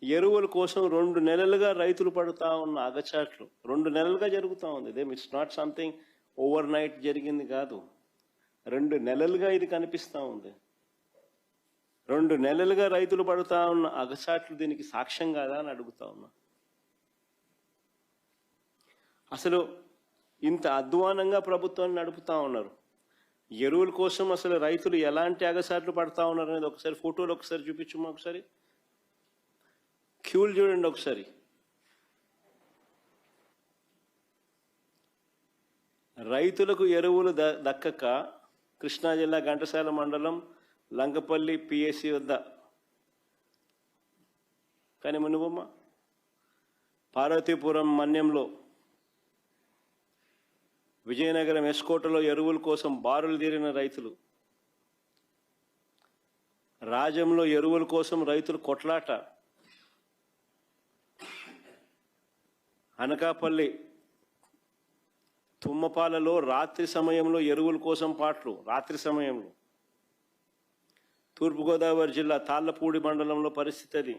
ఎరువుల కోసం 2 నెలలుగా రైతులు పడుతూ ఉన్న అగచాట్లు 2 నెలలుగా జరుగుతూ ఉంది. It's not something over night జరిగింది కాదు. 2 నెలలుగా ఇది కనిపిస్తూ ఉంది. 2 నెలలుగా రైతులు పడుతూ ఉన్న అగచాట్లు దీనికి సాక్ష్యం కాదా అని అడుగుతా ఉన్నా. అసలు ఇంత అధ్వానంగా ప్రభుత్వాన్ని నడుపుతా ఉన్నారు. ఎరువుల కోసం అసలు రైతులు ఎలాంటి అగచాట్లు పడతా ఉన్నారు అనేది ఒకసారి ఫోటోలు ఒకసారి చూపించమ్మా. ఒకసారి క్యూలు చూడండి ఒకసారి. రైతులకు ఎరువులు దక్కక కృష్ణా జిల్లా ఘంటసాల మండలం లంకపల్లి పిఎస్సి వద్ద కానీ మునుబొమ్మ పార్వతీపురం మన్యంలో విజయనగరం ఎస్కోటలో ఎరువుల కోసం బారులు తీరిన రైతులు, రాజంలో ఎరువుల కోసం రైతులు కొట్లాట, అనకాపల్లి తుమ్మపాలలో రాత్రి సమయంలో ఎరువుల కోసం పాటలు, రాత్రి సమయంలో, తూర్పుగోదావరి జిల్లా తాళ్లపూడి మండలంలో పరిస్థితి అది.